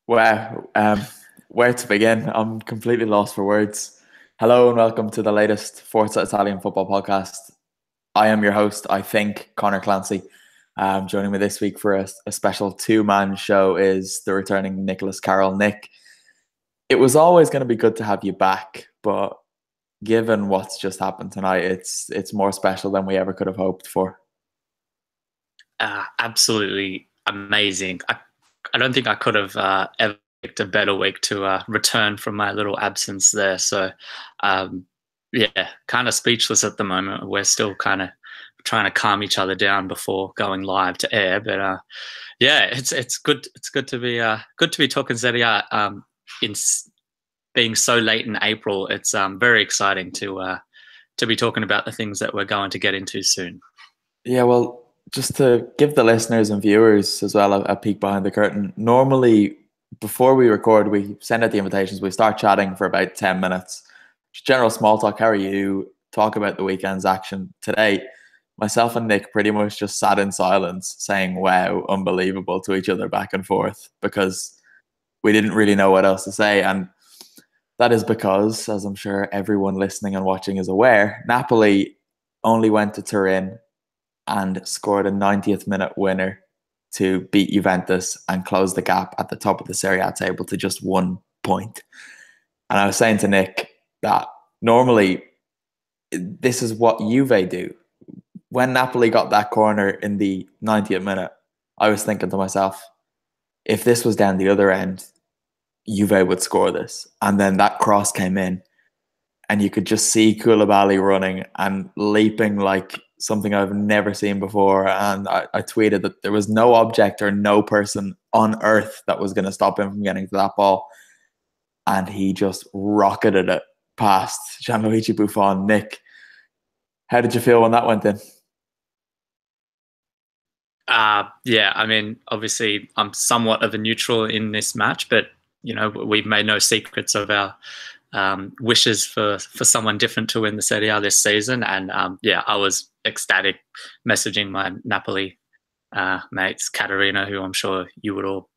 Wow, where to begin? I'm completely lost for words. Hello and welcome to the latest Forza Italian football podcast. I am your host, I think, Conor Clancy. Joining me this week for a special two-man show is the returning Nicholas Carroll. Nick, it was always going to be good to have you back, but given what's just happened tonight, it's more special than we ever could have hoped for. Absolutely amazing. I don't think I could have ever picked a better week to return from my little absence there. So, yeah, kind of speechless at the moment. We're still kind of trying to calm each other down before going live to air. But yeah, it's good. It's good to be talking Serie A. In being so late in April, it's very exciting to be talking about the things that we're going to get into soon. Yeah, well, just to give the listeners and viewers as well a peek behind the curtain, normally before we record, we send out the invitations, we start chatting for about 10 minutes. General small talk, how are you? Talk about the weekend's action. Today, myself and Nick pretty much just sat in silence saying, wow, unbelievable to each other back and forth because we didn't really know what else to say. And that is because, as I'm sure everyone listening and watching is aware, Napoli only went to Turin and scored a 90th minute winner to beat Juventus and close the gap at the top of the Serie A table to just 1 point. And I was saying to Nick that normally this is what Juve do. When Napoli got that corner in the 90th minute, I was thinking to myself, if this was down the other end, Juve would score this. And then that cross came in and you could just see Koulibaly running and leaping like something I've never seen before. And I tweeted that there was no object or no person on earth that was going to stop him from getting to that ball. And he just rocketed it past Gianluigi Buffon. Nick, how did you feel when that went in? Yeah, I mean, obviously, I'm somewhat of a neutral in this match, but we've made no secrets of our wishes for someone different to win the Serie A this season. And yeah, I was ecstatic messaging my Napoli mates, Caterina, who I'm sure you would all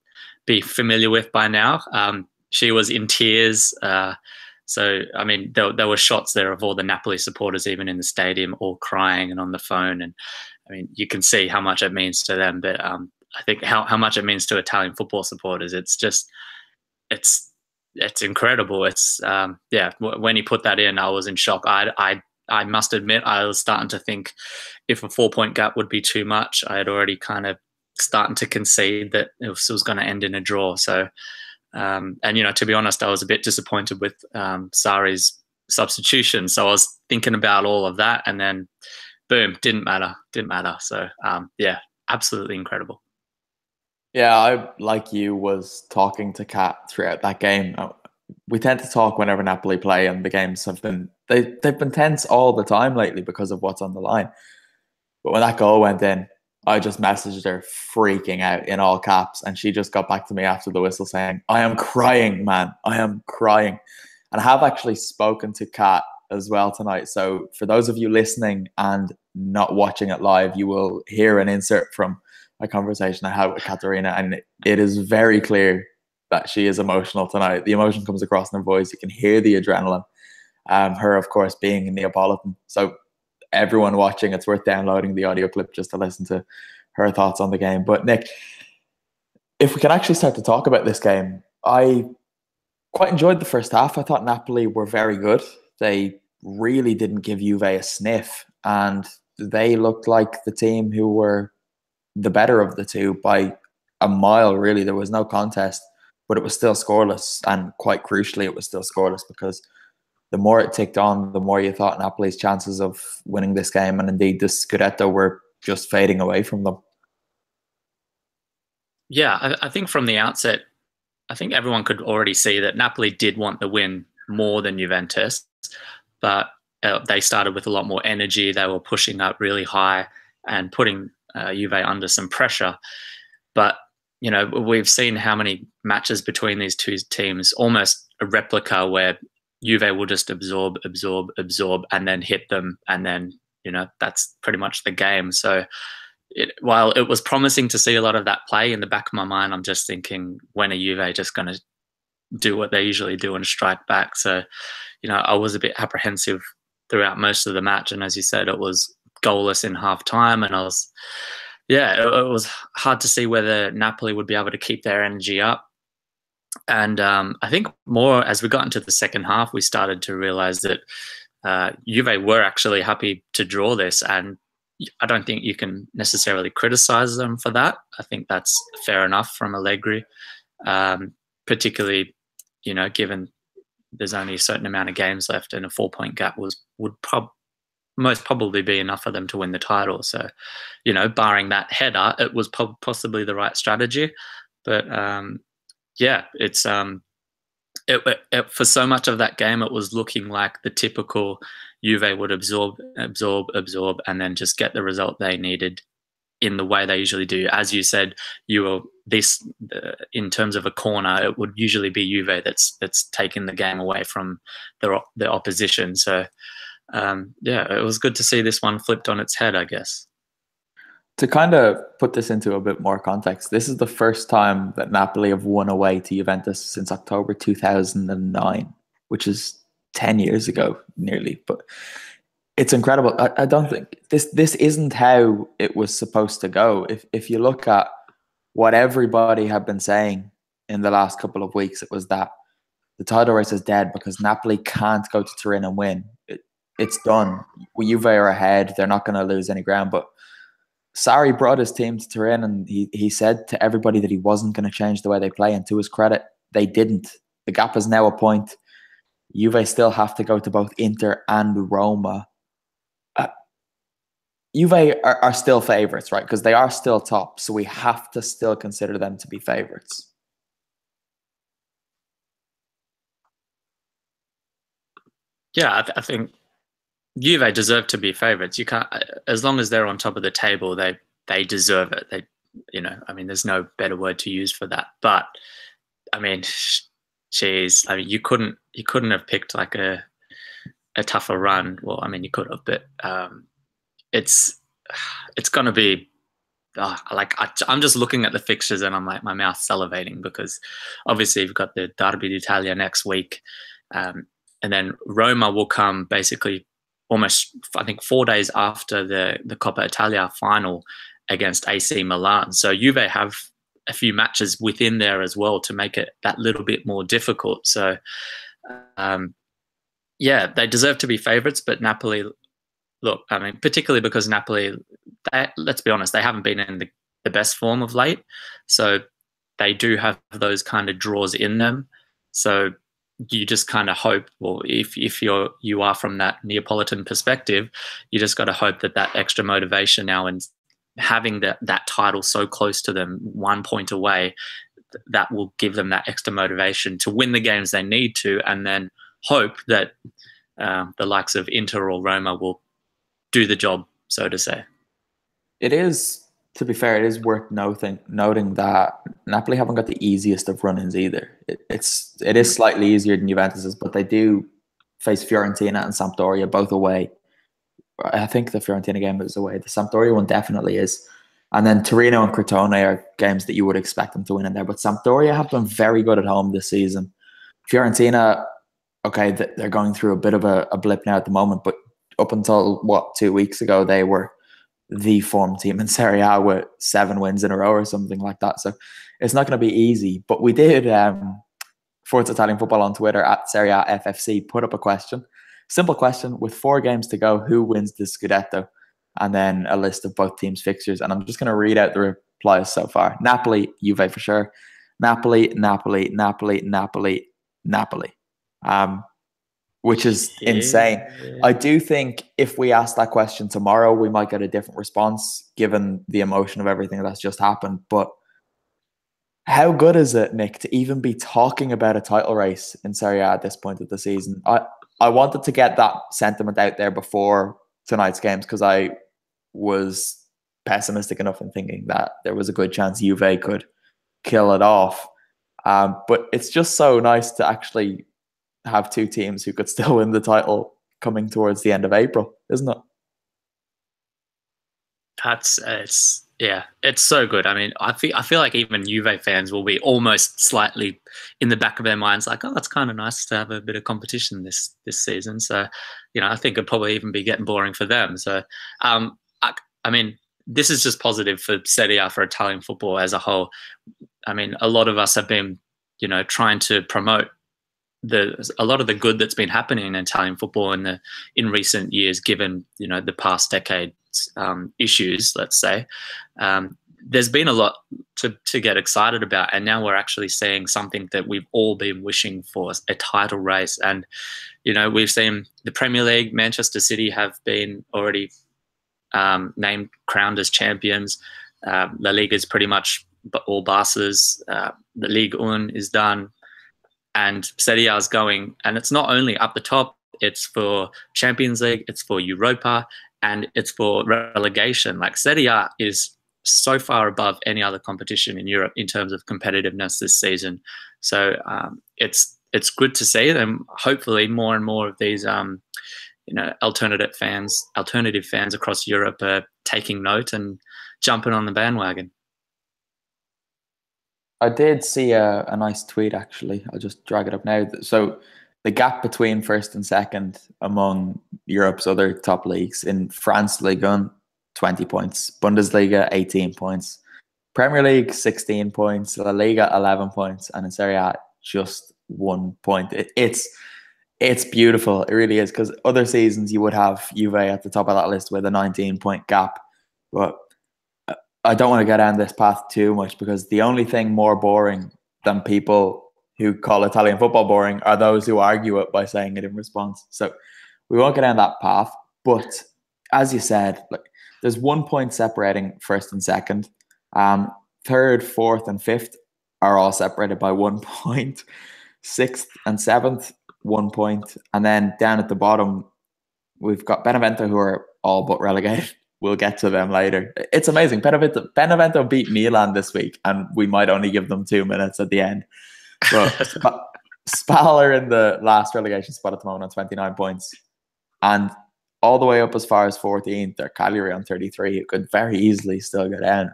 be familiar with by now. She was in tears. So, I mean, there were shots there of all the Napoli supporters, even in the stadium, all crying and on the phone. And I mean, you can see how much it means to them. But I think how much it means to Italian football supporters, it's incredible. It's yeah. When he put that in, I was in shock. I must admit, I was starting to think if a 4 point gap would be too much. I had already kind of starting to concede that it was going to end in a draw. So, and to be honest, I was a bit disappointed with Sarri's substitution. So I was thinking about all of that, and then boom, didn't matter. So yeah, absolutely incredible. Yeah, I, like you, was talking to Kat throughout that game. We tend to talk whenever Napoli play, and the games have been they've been tense all the time lately because of what's on the line. But when that goal went in, I just messaged her freaking out in all caps, and she just got back to me after the whistle saying, "I am crying, man. I am crying." And I have actually spoken to Kat as well tonight. So for those of you listening and not watching it live, you will hear an insert from a conversation I had with Katerina, and it is very clear that she is emotional tonight. The emotion comes across in her voice. You can hear the adrenaline. Her, of course, being in Neapolitan. So everyone watching, it's worth downloading the audio clip just to listen to her thoughts on the game. But Nick, if we can actually start to talk about this game, I quite enjoyed the first half. I thought Napoli were very good. They really didn't give Juve a sniff, and they looked like the team who were the better of the two by a mile, really. There was no contest, but it was still scoreless. And quite crucially, it was still scoreless because the more it ticked on, the more you thought Napoli's chances of winning this game and indeed this Scudetto were just fading away from them. Yeah, I think from the outset, I think everyone could already see that Napoli did want the win more than Juventus, but they started with a lot more energy. They were pushing up really high and putting Juve under some pressure. But, we've seen how many matches between these two teams, almost a replica where Juve will just absorb, and then hit them. And then, that's pretty much the game. So while it was promising to see a lot of that play, in the back of my mind, I'm just thinking, when are Juve just going to do what they usually do and strike back? So, I was a bit apprehensive throughout most of the match. And as you said, it was goalless in half time. And it was hard to see whether Napoli would be able to keep their energy up. And I think more as we got into the second half, we started to realize that Juve were actually happy to draw this. And I don't think you can necessarily criticize them for that. I think that's fair enough from Allegri, particularly, given there's only a certain amount of games left and a 4-point gap would most probably be enough for them to win the title. So, barring that header, it was possibly the right strategy. But it's for so much of that game, it was looking like the typical Juve would absorb, and then just get the result they needed in the way they usually do. As you said, in terms of a corner, it would usually be Juve that's taking the game away from the opposition. So, it was good to see this one flipped on its head, I guess. To kind of put this into a bit more context, this is the first time that Napoli have won away to Juventus since October 2009, which is 10 years ago, nearly. But it's incredible. I don't think this isn't how it was supposed to go. If you look at what everybody had been saying in the last couple of weeks, it was that the title race is dead because Napoli can't go to Turin and win. It's done. Juve are ahead. They're not going to lose any ground. But Sarri brought his team to Turin, and he said to everybody that he wasn't going to change the way they play. And to his credit, they didn't. The gap is now a point. Juve still have to go to both Inter and Roma. Juve are still favourites, right? Because they are still top. So we have to still consider them to be favourites. Yeah, I think Juve deserve to be favourites. You can't, as long as they're on top of the table, they deserve it. There's no better word to use for that. But you couldn't have picked like a tougher run. Well, you could have, but it's going to be I'm just looking at the fixtures and I'm like, my mouth's salivating, because obviously you've got the Derby d'Italia next week, and then Roma will come basically almost, I think, 4 days after the Coppa Italia final against AC Milan. So Juve have a few matches within there as well to make it that little bit more difficult. So, they deserve to be favourites, but Napoli, look, particularly because Napoli, let's be honest, they haven't been in the best form of late. So they do have those kind of draws in them. So you just kind of hope, well, if you are from that Neapolitan perspective, you just got to hope that extra motivation now, and having that title so close to them, 1 point away, that will give them that extra motivation to win the games they need to, and then hope that the likes of Inter or Roma will do the job, so to say. It is, to be fair, it is worth noting that Napoli haven't got the easiest of run-ins either. It is slightly easier than Juventus's, but they do face Fiorentina and Sampdoria both away. I think the Fiorentina game is away. The Sampdoria one definitely is. And then Torino and Crotone are games that you would expect them to win in there. But Sampdoria have been very good at home this season. Fiorentina, okay, they're going through a bit of a blip now at the moment, but up until, 2 weeks ago, they were the form team in Serie A with 7 wins in a row or something like that. So it's not going to be easy. But we did, Forza Italian Football on Twitter at Serie A FFC, put up a question. Simple question: with 4 games to go, who wins the Scudetto? And then a list of both teams' fixtures. And I'm just going to read out the replies so far. Napoli, Juve for sure. Napoli, Napoli, Napoli, Napoli, Napoli. Which is insane. I do think if we ask that question tomorrow, we might get a different response given the emotion of everything that's just happened. But how good is it, Nick, to even be talking about a title race in Serie A at this point of the season? I wanted to get that sentiment out there before tonight's games, because I was pessimistic enough in thinking that there was a good chance Juve could kill it off. But it's just so nice to actually have 2 teams who could still win the title coming towards the end of April, isn't it? It's Yeah, it's so good. I mean, I feel like even Juve fans will be almost slightly in the back of their minds, like, oh, it's kind of nice to have a bit of competition this season. So, I think it'd probably even be getting boring for them. So, I mean, this is just positive for Serie A, for Italian football as a whole. I mean, a lot of us have been, trying to promote a lot of the good that's been happening in Italian football in recent years, given the past decade's issues, let's say. There's been a lot to get excited about, and now we're actually seeing something that we've all been wishing for, a title race. And we've seen the Premier League, Manchester City have been already named, crowned as champions. La Liga is pretty much all Barca's. The Ligue 1 is done. And Serie A is going, and it's not only up the top, it's for Champions League, it's for Europa, and it's for relegation. Like, Serie A is so far above any other competition in Europe in terms of competitiveness this season. So it's good to see, and hopefully more and more of these alternative fans across Europe are taking note and jumping on the bandwagon. I did see a nice tweet, actually. I'll just drag it up now. So the gap between first and second among Europe's other top leagues: in France, Ligue 1, 20 points. Bundesliga, 18 points. Premier League, 16 points. La Liga, 11 points. And in Serie A, just 1 point. It's beautiful. It really is, because other seasons you would have Juve at the top of that list with a 19-point gap. But I don't want to get down this path too much, because the only thing more boring than people who call Italian football boring are those who argue it by saying it in response. So we won't get down that path. But as you said, there's 1 point separating first and second. Third, fourth, and fifth are all separated by 1 point. Sixth and seventh, 1 point. And then down at the bottom, we've got Benevento, who are all but relegated. We'll get to them later. It's amazing. Benevento beat Milan this week, and we might only give them 2 minutes at the end. But Spal are in the last relegation spot at the moment on 29 points. And all the way up as far as 14th, they're Cagliari on 33, who could very easily still go down.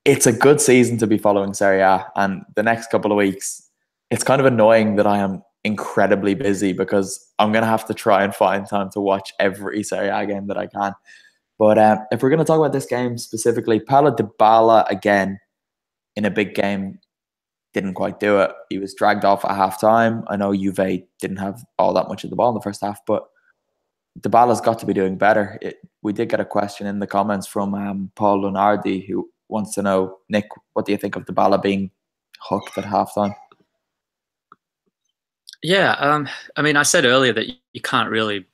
It's a good season to be following Serie A. And the next couple of weeks, it's kind of annoying that I am incredibly busy, because I'm going to have to try and find time to watch every Serie A game that I can. But if we're going to talk about this game specifically, Paulo Dybala, again, in a big game, didn't quite do it. He was dragged off at half-time. I know Juve didn't have all that much of the ball in the first half, but Dybala's got to be doing better. We did get a question in the comments from Paul Lunardi, who wants to know, Nick, what do you think of Dybala being hooked at half-time? Yeah, I mean, I said earlier that you can't really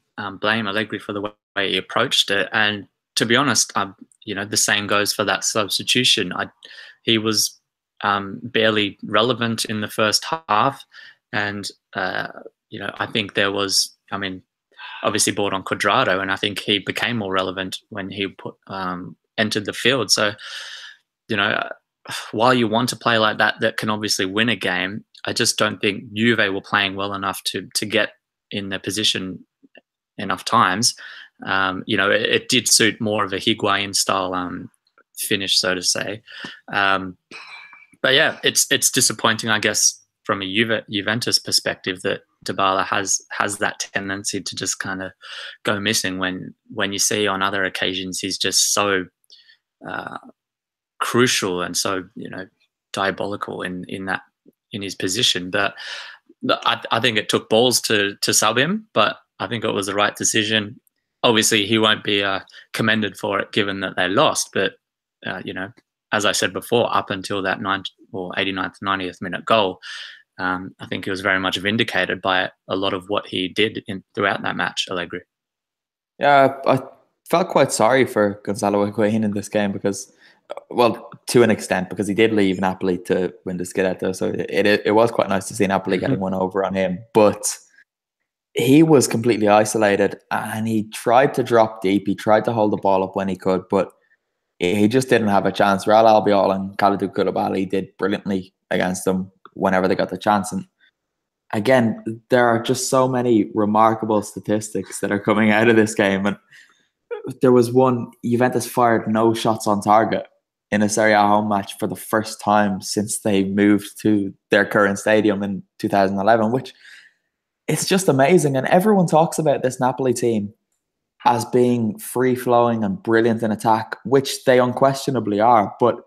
blame Allegri for the way he approached it. And to be honest, the same goes for that substitution. He was barely relevant in the first half. And, I think there was, obviously brought on Cuadrado, and I think he became more relevant when he entered the field. So, while you want to play like that can obviously win a game, I just don't think Juve were playing well enough to get in their position enough times. It did suit more of a Higuain style finish, so to say. But yeah, it's disappointing, I guess, from a Juventus perspective, that Dybala has that tendency to just kind of go missing when you see on other occasions he's just so crucial and so diabolical in his position. But I think it took balls to sub him, but I think it was the right decision. Obviously, he won't be commended for it, given that they lost. But as I said before, up until that 89th, 90th minute goal, I think he was very much vindicated by a lot of what he did throughout that match, Allegri. Yeah, I felt quite sorry for Gonzalo Higuain in this game, because, well, to an extent, because he did leave Napoli to win the Scudetto, so it was quite nice to see Napoli getting one over on him. But he was completely isolated, and he tried to drop deep. He tried to hold the ball up when he could, but he just didn't have a chance. Real Albiol and Kalidou Koulibaly did brilliantly against him whenever they got the chance. And again, there are just so many remarkable statistics that are coming out of this game. And there was one, Juventus fired no shots on target in a Serie A home match for the first time since they moved to their current stadium in 2011, which it's just amazing. And everyone talks about this Napoli team as being free-flowing and brilliant in attack, which they unquestionably are, but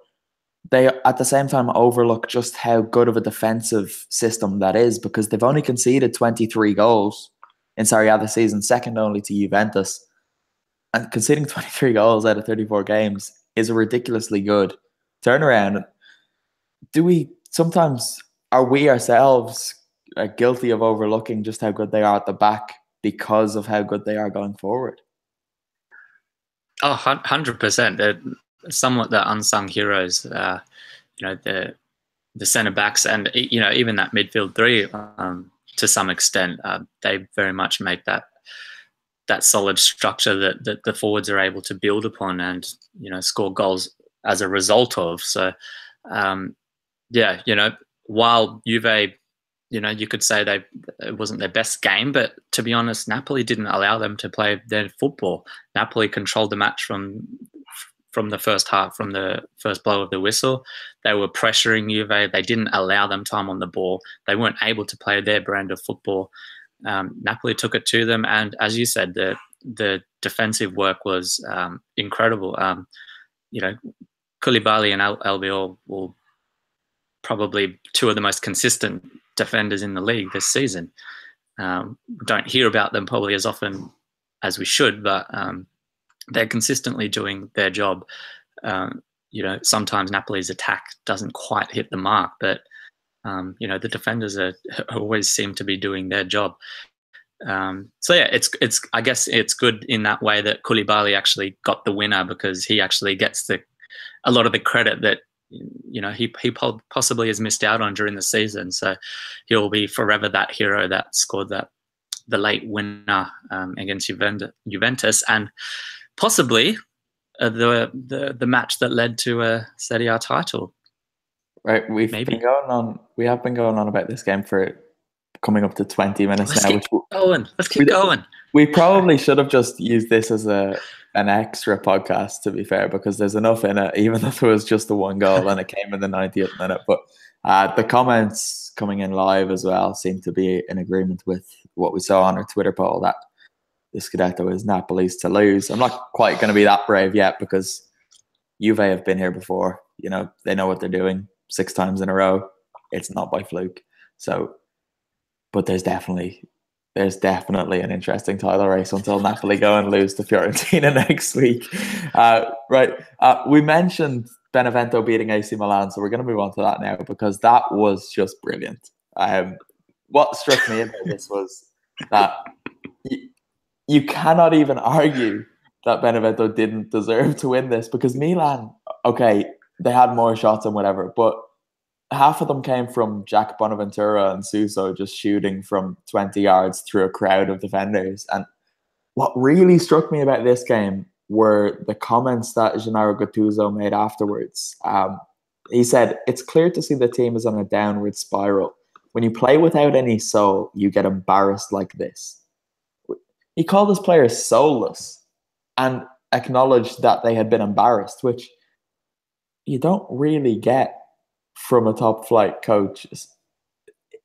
they at the same time overlook just how good of a defensive system that is, because they've only conceded 23 goals in Serie A this season, second only to Juventus. And conceding 23 goals out of 34 games is a ridiculously good turnaround. Are we ourselves guilty of overlooking just how good they are at the back because of how good they are going forward? Oh, 100%. They're somewhat the unsung heroes. The centre backs and even that midfield three to some extent. They very much make that solid structure that the forwards are able to build upon and score goals as a result of. So while Juve, you could say it wasn't their best game, but to be honest, Napoli didn't allow them to play their football. Napoli controlled the match from the first half, from the first blow of the whistle. They were pressuring Juve. They didn't allow them time on the ball. They weren't able to play their brand of football. Napoli took it to them, and as you said, the defensive work was incredible. Koulibaly and Albiol will probably two of the most consistent defenders in the league this season. Don't hear about them probably as often as we should, but they're consistently doing their job. Sometimes Napoli's attack doesn't quite hit the mark, but the defenders always seem to be doing their job. It's I guess it's good in that way that Koulibaly actually got the winner, because he actually gets a lot of the credit that he possibly has missed out on during the season. So he'll be forever that hero that scored the late winner against Juventus, and possibly the match that led to a Serie A title. Right, we have been going on about this game for coming up to 20 minutes now. Let's keep going. We probably should have just used this as an extra podcast, to be fair, because there's enough in it, even if it was just the one goal and it came in the 90th minute. But the comments coming in live as well seem to be in agreement with what we saw on our Twitter poll, that the Scudetto is Napoli's to lose. I'm not quite going to be that brave yet, because Juve have been here before. They know what they're doing 6 times in a row. It's not by fluke. So, but there's definitely an interesting title race until Napoli go and lose to Fiorentina next week. We mentioned Benevento beating AC Milan, so we're going to move on to that now, because that was just brilliant. What struck me about this was that you cannot even argue that Benevento didn't deserve to win this, because Milan, okay, they had more shots and whatever, but half of them came from Jack Bonaventura and Suso just shooting from 20 yards through a crowd of defenders. And what really struck me about this game were the comments that Gennaro Gattuso made afterwards. He said, "It's clear to see the team is on a downward spiral. When you play without any soul, you get embarrassed like this." He called his players soulless and acknowledged that they had been embarrassed, which you don't really get from a top flight coach.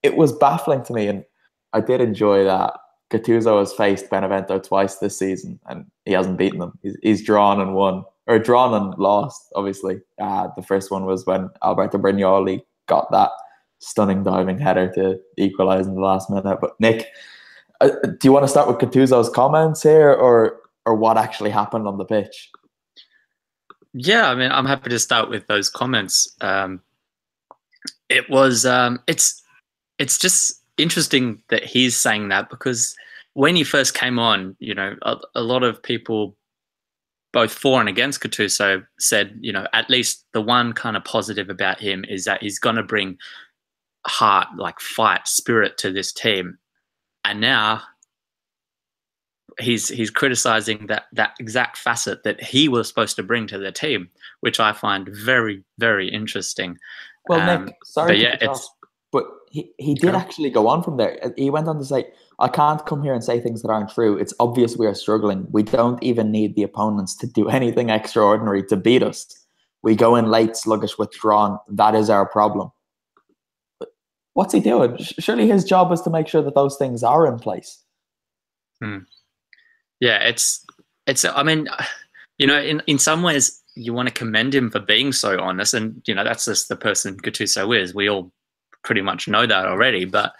It was baffling to me, and I did enjoy that Gattuso has faced Benevento twice this season and he hasn't beaten them. He's drawn and won, or drawn and lost, obviously. The first one was when Alberto Brignoli got that stunning diving header to equalise in the last minute. But Nick, do you want to start with Gattuso's comments here, or what actually happened on the pitch? Yeah, I mean, I'm happy to start with those comments. It was it's just interesting that he's saying that, because when he first came on, a lot of people, both for and against Gattuso, said, at least the one kind of positive about him is that he's going to bring heart, like fight, spirit to this team. And now he's criticizing that exact facet that he was supposed to bring to the team, which I find very, very interesting. Well, Nick, sorry, but he did actually go on from there. He went on to say, I can't come here and say things that aren't true. It's obvious we are struggling. We don't even need the opponents to do anything extraordinary to beat us. We go in late, sluggish, withdrawn. That is our problem. What's he doing? Surely his job is to make sure that those things are in place. Yeah, it's. I mean, you know, in some ways, you want to commend him for being so honest, and you know, that's just the person Gattuso is. We all pretty much know that already. But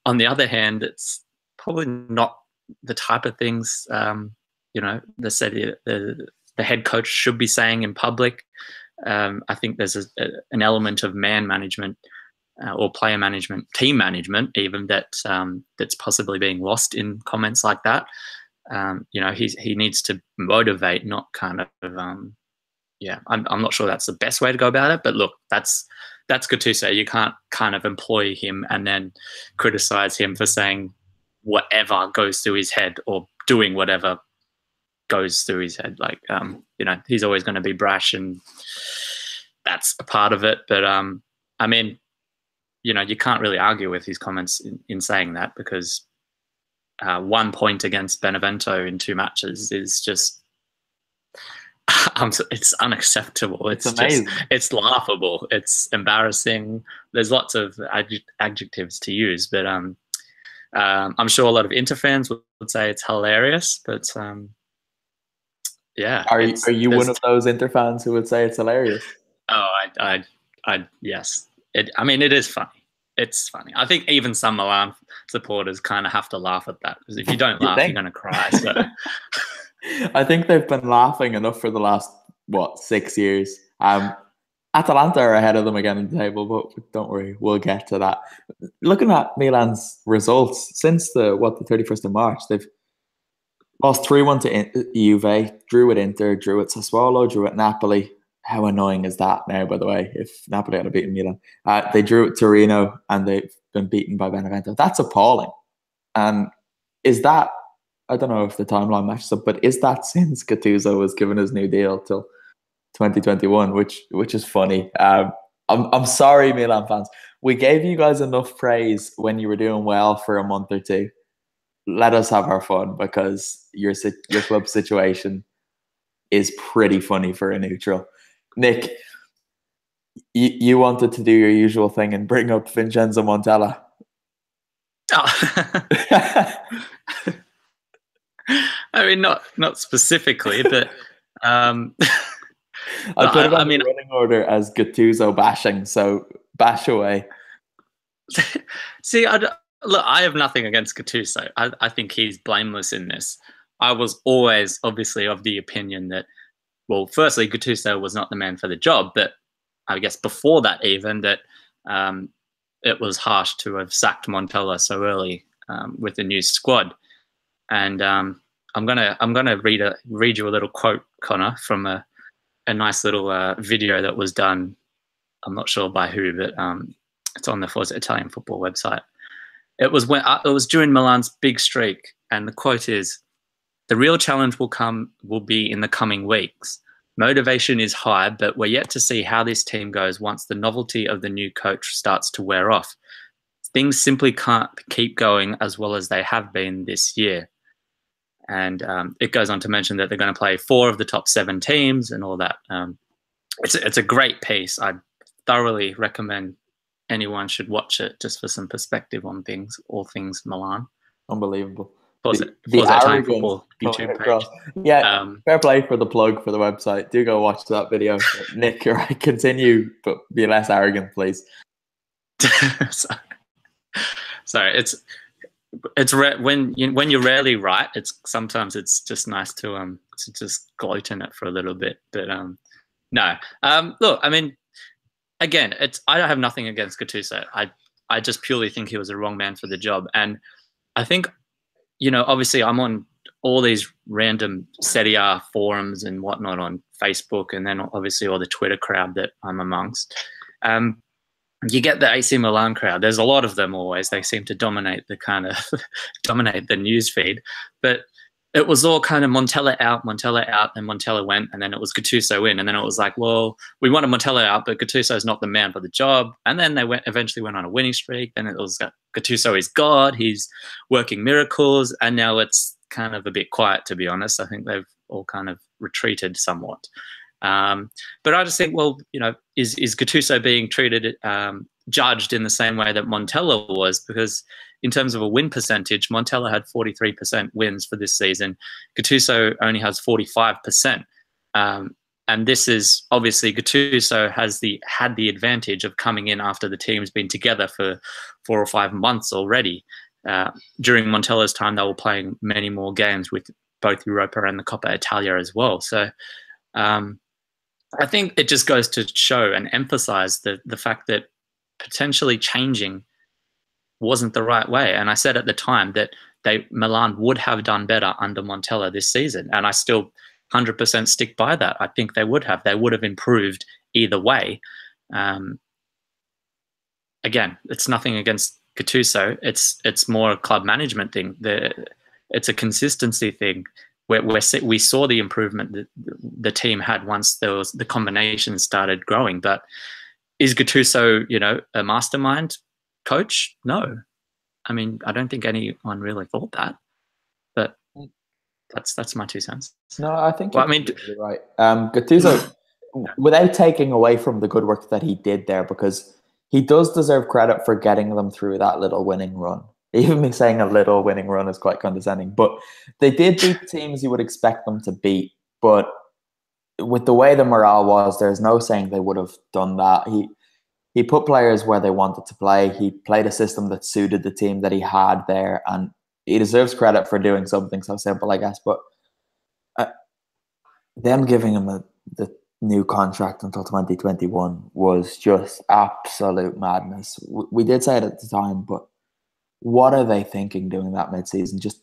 on the other hand, it's probably not the type of things you know the head coach should be saying in public. I think there's an element of man management or player management, team management, even that's possibly being lost in comments like that. You know, he needs to motivate, not kind of. Yeah, I'm not sure that's the best way to go about it. But look, that's Gattuso. You can't kind of employ him and then criticize him for saying whatever goes through his head or doing whatever goes through his head. Like, you know, he's always going to be brash, and that's a part of it. But I mean, you know, you can't really argue with his comments in saying that, because 1 point against Benevento in 2 matches is just it's unacceptable. It's amazing. It's laughable. It's embarrassing. There's lots of adjectives to use, but I'm sure a lot of Inter fans would say it's hilarious. But yeah, are you one of those Inter fans who would say it's hilarious? Oh, I yes. I mean, it is funny. It's funny. I think even some Milan supporters kind of have to laugh at that, because if you don't laugh, you're going to cry. So. I think they've been laughing enough for the last 6 years. Atalanta are ahead of them again in the table, but don't worry, we'll get to that. Looking at Milan's results since the 31st of March, they've lost 3-1 to Juve, drew at Inter, drew at Sassuolo, drew at Napoli. How annoying is that now, by the way, if Napoli had beaten Milan? They drew at Torino, and they've been beaten by Benevento. That's appalling. And is that, I don't know if the timeline matches up, but is that since Gattuso was given his new deal till 2021, which is funny. I'm sorry, Milan fans. We gave you guys enough praise when you were doing well for a month or two. Let us have our fun, because your club situation is pretty funny for a neutral. Nick, you wanted to do your usual thing and bring up Vincenzo Montella. Oh. I mean, not specifically, but I put it on the running order as Gattuso bashing, so bash away. See, look, I have nothing against Gattuso. I think he's blameless in this. I was always obviously of the opinion that, well, firstly, Gattuso was not the man for the job, but I guess before that even, that it was harsh to have sacked Montella so early with the new squad. And I'm gonna read you a little quote, Connor, from a nice little video that was done. I'm not sure by who, but it's on the Forza Italian football website. It was during Milan's big streak, and the quote is, "The real challenge will be in the coming weeks. Motivation is high, but we're yet to see how this team goes once the novelty of the new coach starts to wear off. Things simply can't keep going as well as they have been this year." And it goes on to mention that they're going to play 4 of the top 7 teams and all that. It's a great piece. I thoroughly recommend anyone should watch it, just for some perspective on things, all things Milan. Unbelievable. The Italian football YouTube page. Yeah, fair play for the plug for the website. Do go watch that video. Nick, continue, but be less arrogant, please. Sorry, it's when you're rarely right. Sometimes it's just nice to just gloat in it for a little bit. But no, look, I mean, again, I don't have nothing against Gattuso. I just purely think he was the wrong man for the job. And I think, you know, obviously I'm on all these random Serie A forums and whatnot on Facebook, and then obviously all the Twitter crowd that I'm amongst. You get the AC Milan crowd. There's a lot of them always. They seem to dominate the news feed. But it was all kind of Montella out, and Montella went, and then it was Gattuso in, and then it was like, well, we wanted Montella out, but Gattuso's not the man for the job. And then they eventually went on a winning streak. Then it was Gattuso is God, he's working miracles, and now it's kind of a bit quiet, to be honest. I think they've all kind of retreated somewhat. But I just think, well, is Gattuso being treated, judged in the same way that Montella was? Because in terms of a win percentage, Montella had 43% wins for this season. Gattuso only has 45%. And this is obviously Gattuso had the advantage of coming in after the team's been together for 4 or 5 months already. During Montella's time, they were playing many more games with both Europa and the Coppa Italia as well. So I think it just goes to show and emphasize the fact that potentially changing wasn't the right way. And I said at the time that Milan would have done better under Montella this season, and I still 100% stick by that. I think they would have. They would have improved either way. Again, it's nothing against Gattuso. It's more a club management thing. It's a consistency thing where we saw the improvement that the team had once the combinations started growing. But is Gattuso, a mastermind coach? No. I mean, I don't think anyone really thought that. But that's my 2 cents. No, I think you're right. Gattuso, without taking away from the good work that he did there, because he does deserve credit for getting them through that little winning run. Even me saying a little winning run is quite condescending, but they did beat teams you would expect them to beat. But with the way the morale was, there's no saying they would have done that. He put players where they wanted to play. He played a system that suited the team that he had there, and he deserves credit for doing something so simple, I guess. But them giving him the new contract until 2021 was just absolute madness. We did say it at the time, but what are they thinking doing that mid-season? Just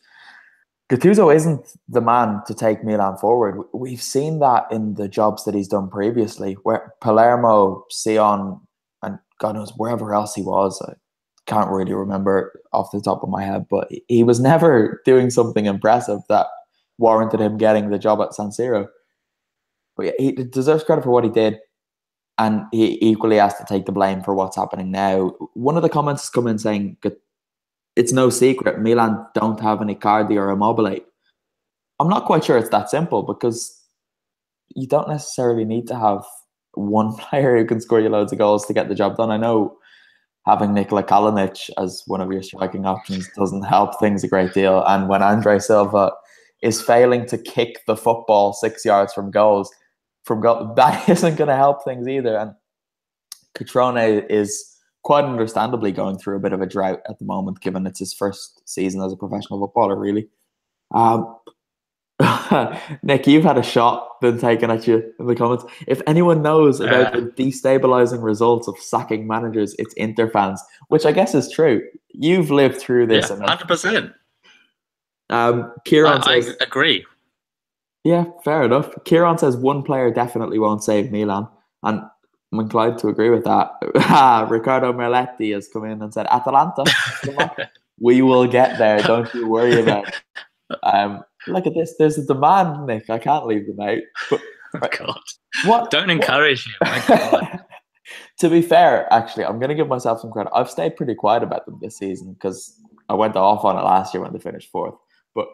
Gattuso isn't the man to take Milan forward. We've seen that in the jobs that he's done previously, where Palermo, Sion, and God knows wherever else he was. I can't really remember off the top of my head, but he was never doing something impressive that warranted him getting the job at San Siro. But yeah, he deserves credit for what he did, and he equally has to take the blame for what's happening now. One of the comments has come in saying, it's no secret, Milan don't have an Icardi or Immobile. I'm not quite sure it's that simple, because you don't necessarily need to have one player who can score you loads of goals to get the job done. I know having Nikola Kalinic as one of your striking options doesn't help things a great deal. And when Andre Silva is failing to kick the football 6 yards from goal, that isn't going to help things either. And Cutrone is quite understandably going through a bit of a drought at the moment, given it's his first season as a professional footballer, really. Nick, you've had a shot been taken at you in the comments. If anyone knows about the destabilizing results of sacking managers, it's Inter fans, which I guess is true. You've lived through this. 100%. Kieran says, I agree. Yeah, fair enough. Kieran says one player definitely won't save Milan, and I'm inclined to agree with that. Riccardo Merletti has come in and said, Atalanta, we will get there. Don't you worry about it. Look at this. There's a demand, Nick. I can't leave them out. But, God. What? Don't encourage him. My God. To be fair, actually, I'm going to give myself some credit. I've stayed pretty quiet about them this season because I went off on it last year when they finished 4th. But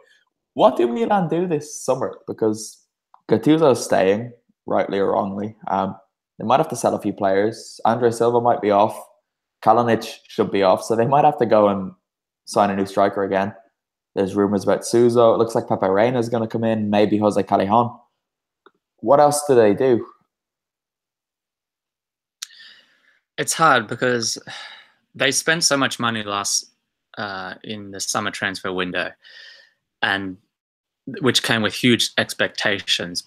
what do Milan do this summer? Because Gattuso's staying, rightly or wrongly. They might have to sell a few players. Andre Silva might be off. Kalinic should be off. So they might have to go and sign a new striker again. There's rumours about Suso. It looks like Pepe Reina is going to come in. Maybe Jose Callejon. What else do they do? It's hard because they spent so much money in the summer transfer window, and which came with huge expectations.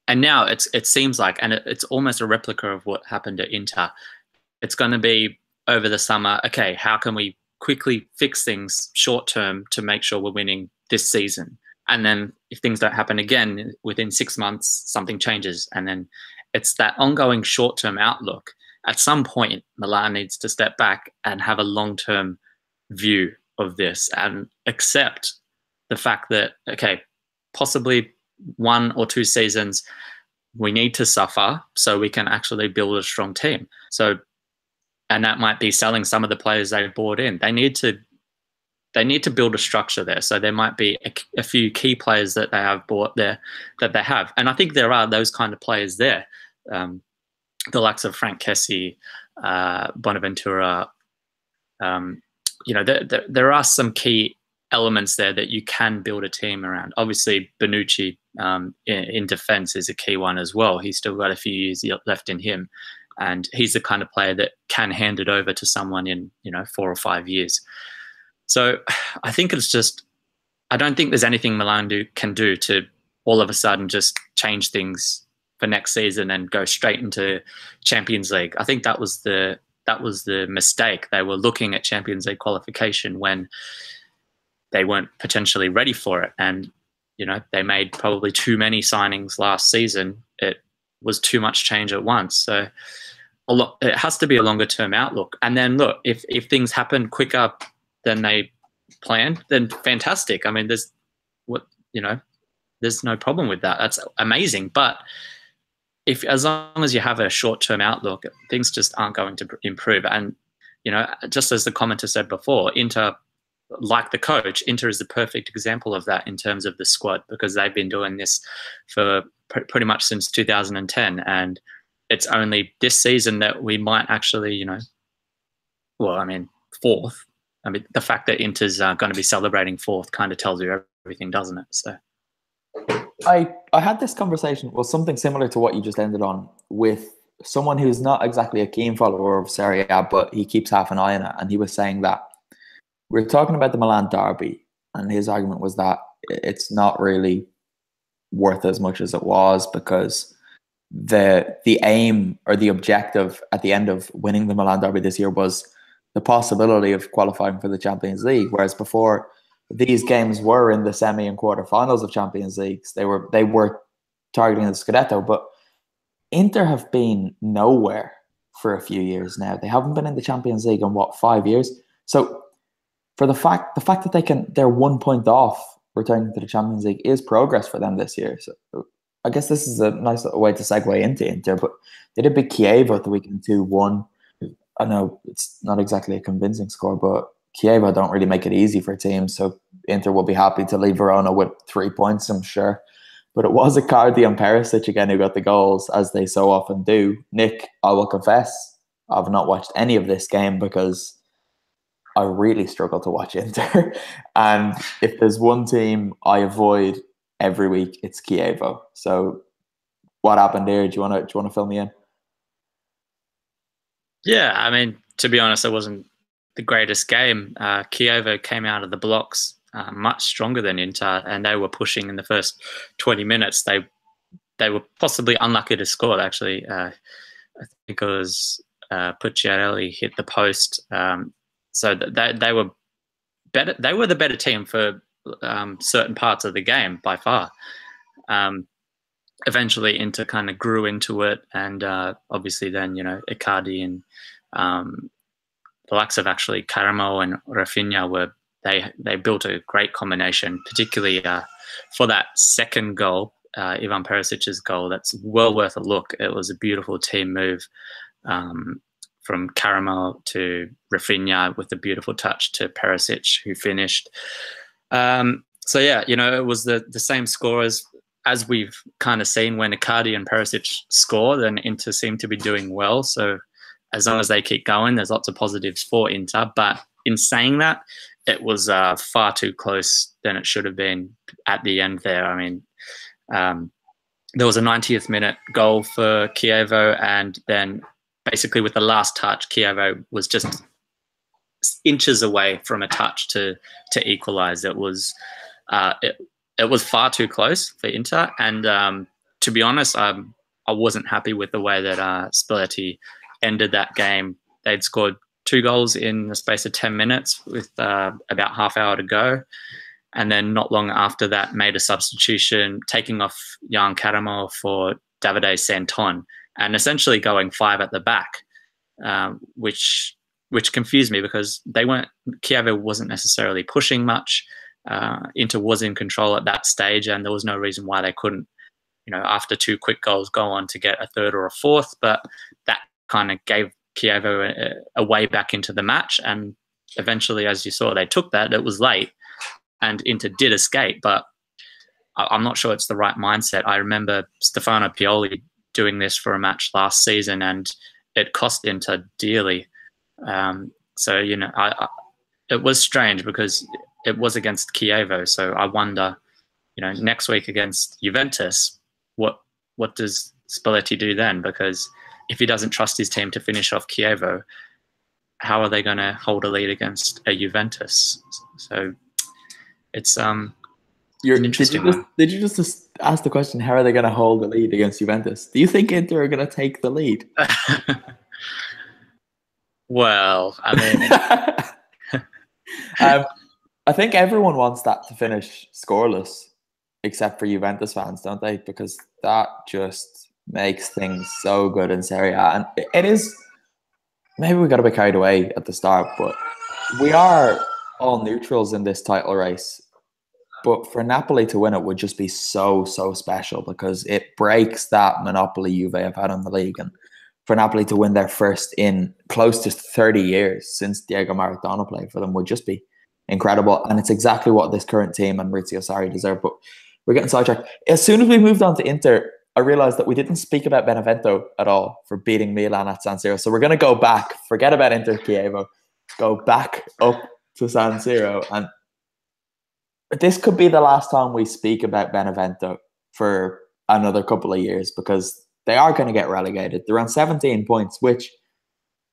And now it seems like, and it's almost a replica of what happened at Inter. It's going to be over the summer. Okay, how can we quickly fix things short term to make sure we're winning this season? And then if things don't happen again within 6 months, something changes. And then it's that ongoing short term outlook. At some point, Milan needs to step back and have a long term view of this and accept the fact that, okay, possibly 1 or 2 seasons we need to suffer so we can actually build a strong team. So, and that might be selling some of the players they bought in. They need to build a structure there. So there might be a few key players that they have bought there that they have. And I think there are those kind of players there. The likes of Frank Kessie, Bonaventura. There are some key elements there that you can build a team around. Obviously, Bonucci in defense is a key one as well. He's still got a few years left in him. And he's the kind of player that can hand it over to someone in, 4 or 5 years. So I think it's just, I don't think there's anything Milan can do to all of a sudden just change things for next season and go straight into Champions League. I think that was the mistake. They were looking at Champions League qualification when they weren't potentially ready for it. And, they made probably too many signings last season. It was too much change at once. So it has to be a longer term outlook. And then look, if things happen quicker than they planned, then fantastic. I mean, there's no problem with that. That's amazing. But as long as you have a short-term outlook, things just aren't going to improve. And, just as the commenter said before, Inter, like the coach, Inter is the perfect example of that in terms of the squad, because they've been doing this for pretty much since 2010. And it's only this season that we might actually, fourth. I mean, the fact that Inter's going to be celebrating fourth kind of tells you everything, doesn't it? So, I had this conversation, something similar to what you just ended on, with someone who's not exactly a keen follower of Serie A, but he keeps half an eye on it. And he was saying that we're talking about the Milan derby, and his argument was that it's not really worth as much as it was, because the aim or the objective at the end of winning the Milan derby this year was the possibility of qualifying for the Champions League, whereas before these games were in the semi and quarterfinals of Champions Leagues. They were targeting the Scudetto, but Inter have been nowhere for a few years now. They haven't been in the Champions League in 5 years. So for the fact that they're 1 point off returning to the Champions League is progress for them this year. So I guess this is a nice little way to segue into Inter, but they did beat Chievo at the weekend 2-1. I know it's not exactly a convincing score, but Chievo don't really make it easy for teams, so Inter will be happy to leave Verona with 3 points, I'm sure. But it was Icardi and Perisic again who got the goals, as they so often do. Nick, I will confess, I've not watched any of this game because I really struggle to watch Inter. And if there's one team I avoid every week, it's Chievo. So what happened there? Do you want to fill me in? Yeah, I mean, to be honest, it wasn't the greatest game. Chievo came out of the blocks much stronger than Inter, and they were pushing in the first 20 minutes. They were possibly unlucky to score, actually. I think it was Pucciarelli hit the post. So they were better. They were the better team for certain parts of the game by far. Eventually, Inter kind of grew into it, and obviously then, Icardi and the likes of actually Carroll and Rafinha they built a great combination, particularly for that second goal, Ivan Perisic's goal. That's well worth a look. It was a beautiful team move from Carroll to Rafinha with a beautiful touch to Perisic, who finished. So yeah, it was the same score as we've kind of seen when Icardi and Perisic score, then Inter seem to be doing well. So as long as they keep going, there's lots of positives for Inter. But in saying that, it was far too close than it should have been at the end there. I mean, there was a 90th minute goal for Chievo, and then basically with the last touch, Chievo was just inches away from a touch to equalise. It was far too close for Inter, and to be honest, I wasn't happy with the way that Spalletti ended that game. They'd scored 2 goals in the space of 10 minutes with about half hour to go, and then not long after that made a substitution, taking off Jan Caramo for Davide Santon, and essentially going 5 at the back, which confused me because Chievo wasn't necessarily pushing much. Inter was in control at that stage, and there was no reason why they couldn't, after 2 quick goals, go on to get a third or a fourth. But that kind of gave Chievo a way back into the match, and eventually, as you saw, they took that. It was late, and Inter did escape, but I'm not sure it's the right mindset. I remember Stefano Pioli doing this for a match last season, and it cost Inter dearly. So, it was strange because it was against Chievo. So I wonder, next week against Juventus, what does Spalletti do then? Because if he doesn't trust his team to finish off Chievo, how are they going to hold a lead against a Juventus? So it's an interesting one. Did you just ask the question, how are they going to hold the lead against Juventus? Do you think Inter are going to take the lead? Well, I mean... I think everyone wants that to finish scoreless, except for Juventus fans, don't they? Because that just makes things so good in Serie A. And it is... Maybe we got a bit carried away at the start, but we are all neutrals in this title race. But for Napoli to win it would just be so, so special because it breaks that monopoly Juve have had on the league. And for Napoli to win their first in close to 30 years since Diego Maradona played for them would just be incredible. And it's exactly what this current team and Maurizio Sarri deserve. But we're getting sidetracked. As soon as we moved on to Inter, I realized that we didn't speak about Benevento at all for beating Milan at San Siro. So we're going to go back, forget about Inter Chievo, go back up to San Siro. And this could be the last time we speak about Benevento for another couple of years because they are going to get relegated. They're on 17 points, which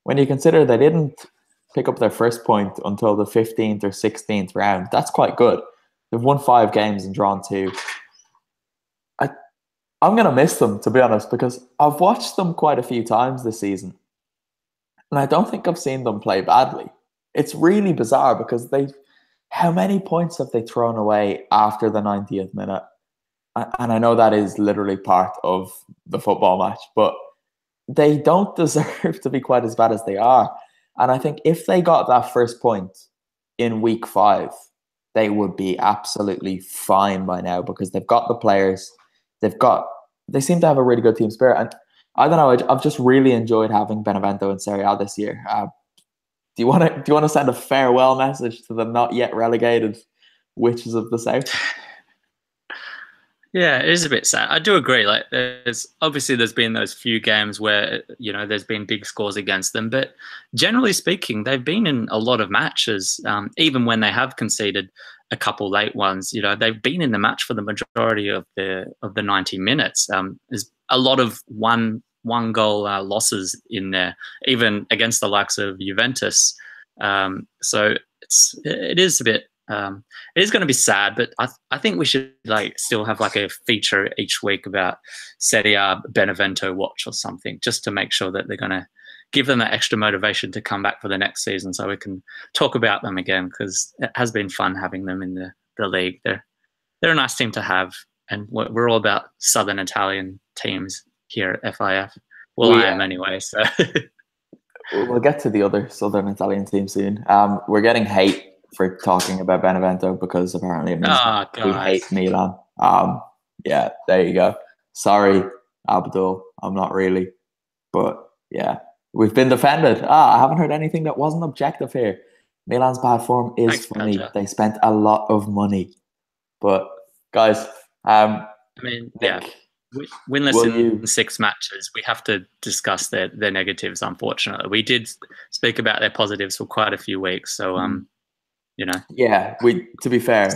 when you consider they didn't pick up their first point until the 15th or 16th round, that's quite good. They've won 5 games and drawn 2. I'm going to miss them, to be honest, because I've watched them quite a few times this season. And I don't think I've seen them play badly. It's really bizarre because how many points have they thrown away after the 90th minute? And I know that is literally part of the football match, but they don't deserve to be quite as bad as they are. And I think if they got that first point in week 5, they would be absolutely fine by now because they've got the players. They seem to have a really good team spirit. And I don't know, I've just really enjoyed having Benevento in Serie A this year. Do you want to send a farewell message to the not yet relegated witches of the South? Yeah, it is a bit sad. I do agree. Like, there's been those few games where there's been big scores against them, but generally speaking, they've been in a lot of matches. Even when they have conceded a couple late ones, they've been in the match for the majority of the 90 minutes. There's a lot of one goal losses in there, even against the likes of Juventus. So it is a bit. It is going to be sad, but I think we should still have a feature each week about Serie A Benevento watch or something, just to make sure that they're going to give them that extra motivation to come back for the next season, so we can talk about them again, because it has been fun having them in the league. They're a nice team to have, and we're all about Southern Italian teams here at FIF. Well, I am anyway. So we'll get to the other Southern Italian team soon. We're getting hate for talking about Benevento because apparently it means we hate Milan. Yeah, there you go. Sorry, Abdul, I'm not really. But yeah, we've been defended. I haven't heard anything that wasn't objective here. Milan's bad form is funny. Gotcha. They spent a lot of money. But guys, Nick, winless in 6 matches. We have to discuss their negatives, unfortunately. We did speak about their positives for quite a few weeks, so Yeah, to be fair,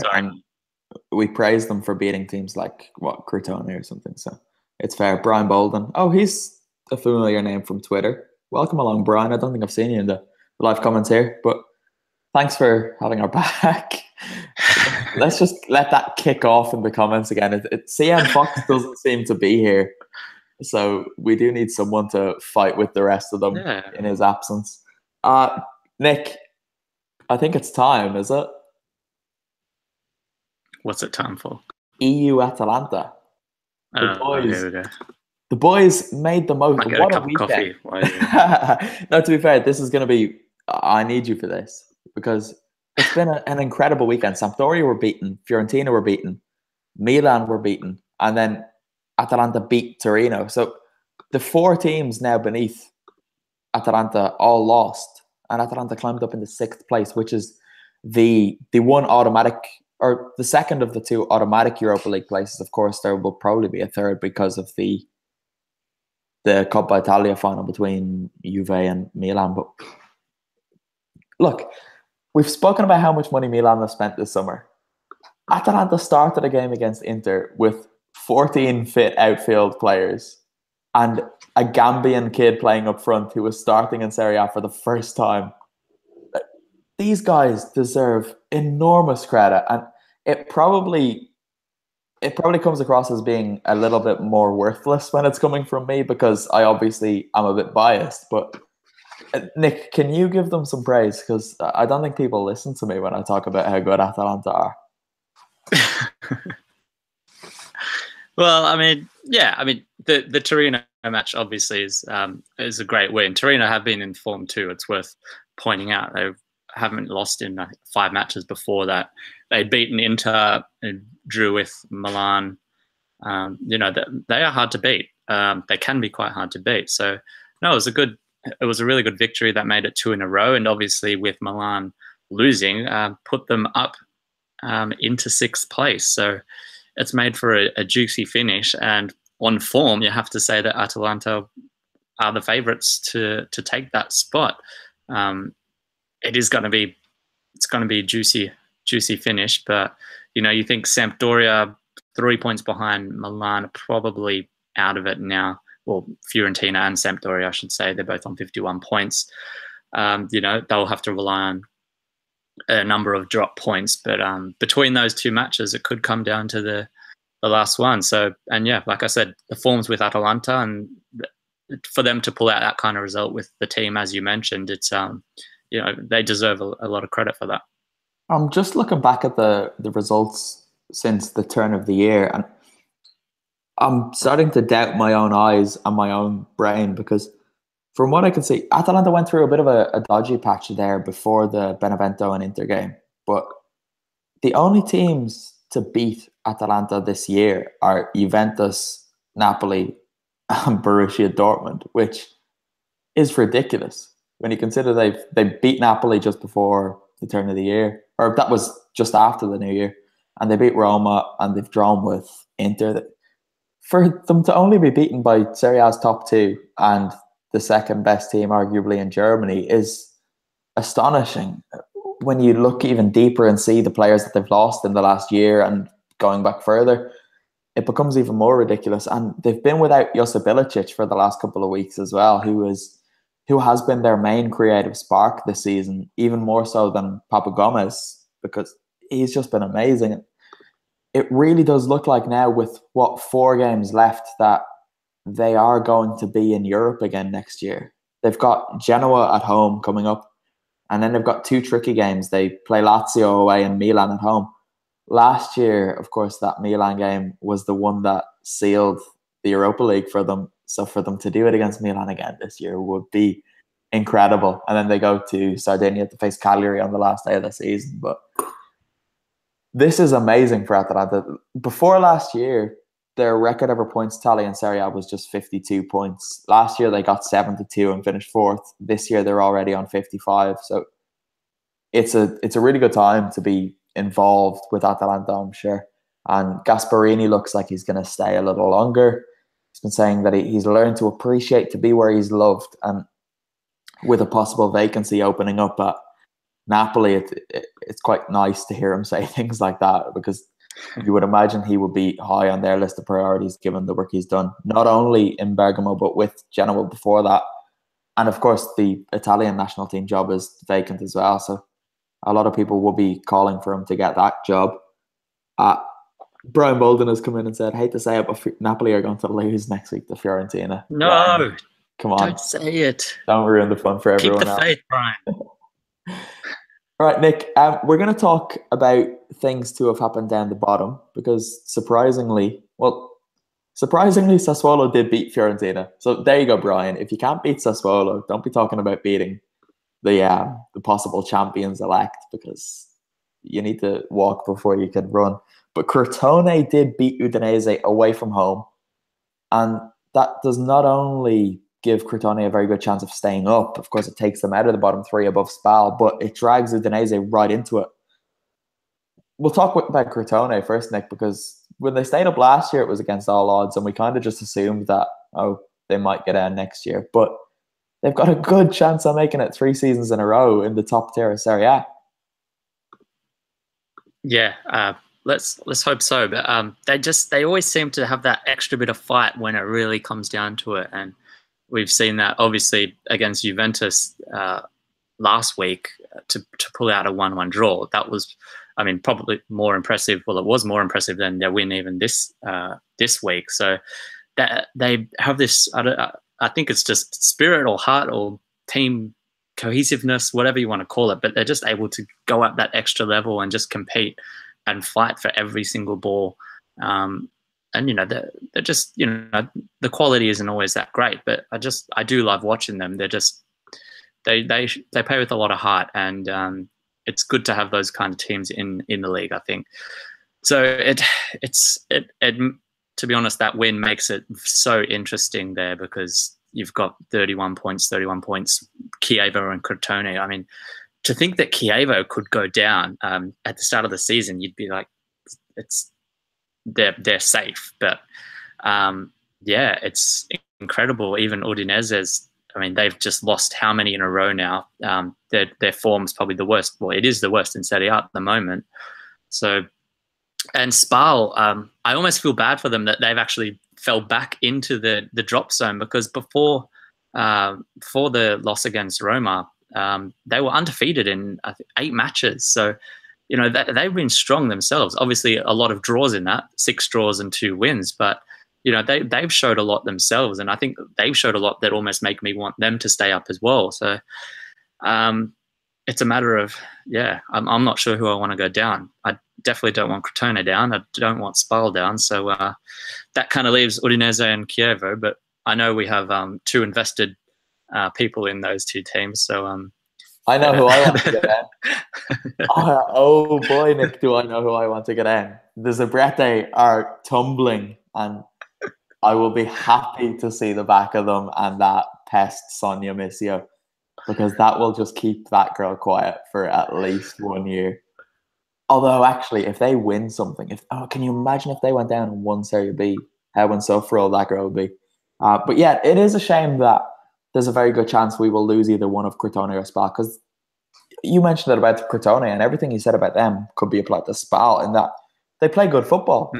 we praised them for beating teams like Crotone or something. So it's fair. Brian Bolden. Oh, he's a familiar name from Twitter. Welcome along, Brian. I don't think I've seen you in the live comments here, but thanks for having our back. Let's just let that kick off in the comments again. CM Fox doesn't seem to be here, so we do need someone to fight with the rest of them in his absence. Nick, I think it's time, is it? What's it time for? EU Atalanta. The boys made the most. Might get a cup of coffee. No, to be fair, this is going to be... I need you for this, because It's been an incredible weekend. Sampdoria were beaten, Fiorentina were beaten, Milan were beaten, and then Atalanta beat Torino. So the 4 teams now beneath Atalanta all lost, and Atalanta climbed up into 6th place, which is the one automatic, or the second of the 2 automatic Europa League places. Of course, there will probably be a third because of the Coppa Italia final between Juve and Milan. But look, we've spoken about how much money Milan have spent this summer. Atalanta started a game against Inter with 14 fit outfield players and a Gambian kid playing up front who was starting in Serie A for the first time. These guys deserve enormous credit, and it probably comes across as being a little bit more worthless when it's coming from me, because I obviously am a bit biased. But Nick, can you give them some praise? Because I don't think people listen to me when I talk about how good Atalanta are. Well, I mean, yeah, I mean, the Torino match obviously is a great win. Torino have been in form too. It's worth pointing out. They haven't lost in 5 matches before that. They'd beaten Inter and drew with Milan. You know, they are hard to beat. They can be quite hard to beat. So no, it was a really good victory that made it 2 in a row. And obviously with Milan losing, put them up into 6th place. So it's made for a juicy finish. And on form, you have to say that Atalanta are the favourites to take that spot. It's going to be a juicy finish. But you know, you think Sampdoria 3 points behind Milan, probably out of it now. Well, Fiorentina and Sampdoria, I should say, they're both on 51 points. You know, they'll have to rely on a number of drop points, but between those 2 matches, it could come down to the last one. So, and yeah, like I said, the form's with Atalanta, and for them to pull out that kind of result with the team, as you mentioned, it's you know, they deserve a lot of credit for that. I'm just looking back at the results since the turn of the year, and I'm starting to doubt my own eyes and my own brain, because from what I can see, Atalanta went through a bit of a dodgy patch there before the Benevento and Inter game. But the only teams to beat Atalanta this year are Juventus, Napoli, and Borussia Dortmund, which is ridiculous when you consider they beat Napoli just before the turn of the year, or that was just after the new year, and they beat Roma, and they've drawn with Inter. For them to only be beaten by Serie A's top 2 and the second best team arguably in Germany is astonishing when you look even deeper and see the players that they've lost in the last year, and going back further, it becomes even more ridiculous. And they've been without Josip Ilicic for the last couple of weeks as well, who has been their main creative spark this season, even more so than Papa Gomez, because he's just been amazing. It really does look like now, with 4 games left, that they are going to be in Europe again next year. They've got Genoa at home coming up, and then they've got 2 tricky games. They play Lazio away and Milan at home. Last year, of course, that Milan game was the one that sealed the Europa League for them. So for them to do it against Milan again this year would be incredible. And then they go to Sardinia to face Cagliari on the last day of the season. But this is amazing for Atalanta. Before last year, their record ever points tally in Serie A was just 52 points. Last year, they got 72 and finished 4th. This year, they're already on 55. So it's a really good time to be involved with Atalanta, I'm sure. And Gasperini looks like he's going to stay a little longer. He's been saying that he's learned to appreciate to be where he's loved. And with a possible vacancy opening up at Napoli, it's quite nice to hear him say things like that, because you would imagine he would be high on their list of priorities given the work he's done, not only in Bergamo, but with Genoa before that. And of course, the Italian national team job is vacant as well. So a lot of people will be calling for him to get that job. Brian Bolden has come in and said, hate to say it, but Napoli are going to lose next week to Fiorentina. No, Brian, come on. Don't say it. Don't ruin the fun for everyone Keep the else. faith, Brian. All right, Nick, we're going to talk about things to have happened down the bottom, because surprisingly, Sassuolo did beat Fiorentina. So there you go, Brian. If you can't beat Sassuolo, don't be talking about beating the possible champions elect, because you need to walk before you can run. But Crotone did beat Udinese away from home, and that does not only give Crotone a very good chance of staying up. Of course, it takes them out of the bottom three above Spal, but it drags Udinese right into it. We'll talk about Crotone first, Nick, because when they stayed up last year, it was against all odds, and we kind of just assumed that, they might get down next year. But they've got a good chance of making it 3 seasons in a row in the top tier of Serie A. Yeah, let's hope so. But they always seem to have that extra bit of fight when it really comes down to it, and we've seen that obviously against Juventus last week to pull out a 1-1 draw. That was, I mean, probably more impressive. Well, it was more impressive than their win even this week. So that they have this, I think it's just spirit or heart or team cohesiveness, whatever you want to call it, but they're just able to go up that extra level and just compete and fight for every single ball. And they're just, the quality isn't always that great, but I do love watching them. They're just they play with a lot of heart, and it's good to have those kind of teams in the league, I think. So it to be honest, that win makes it so interesting there, because you've got 31 points, Chievo and Crotone. I mean, to think that Chievo could go down at the start of the season, you'd be like, they're safe. But it's incredible. Even Udinese's, I mean, they've just lost how many in a row now? Their form's probably the worst. Well, it is the worst in Serie A at the moment. So, and Spal, I almost feel bad for them that they've actually fell back into the drop zone, because before the loss against Roma, they were undefeated in 8 matches. So, they've been strong themselves. Obviously, a lot of draws in that, 6 draws and 2 wins, but they've showed a lot themselves, and I think they've showed a lot that almost make me want them to stay up as well. So it's a matter of, I'm not sure who I want to go down. I definitely don't want Crotone down. I don't want Spal down. So that kind of leaves Udinese and Chievo, but I know we have 2 invested people in those 2 teams. So I know who I want to get in. Oh boy, Nick, do I know who I want to get in. The Zabrete are tumbling, and I will be happy to see the back of them and that pest Sonia Missio, because that will just keep that girl quiet for at least 1 year. Although, actually, if they win something, can you imagine if they went down and won Serie B? How insufferable that girl would be. But yeah, it is a shame that there's a very good chance we will lose either one of Crotone or Spal, because you mentioned it about Crotone, and everything you said about them could be applied to Spal in that they play good football.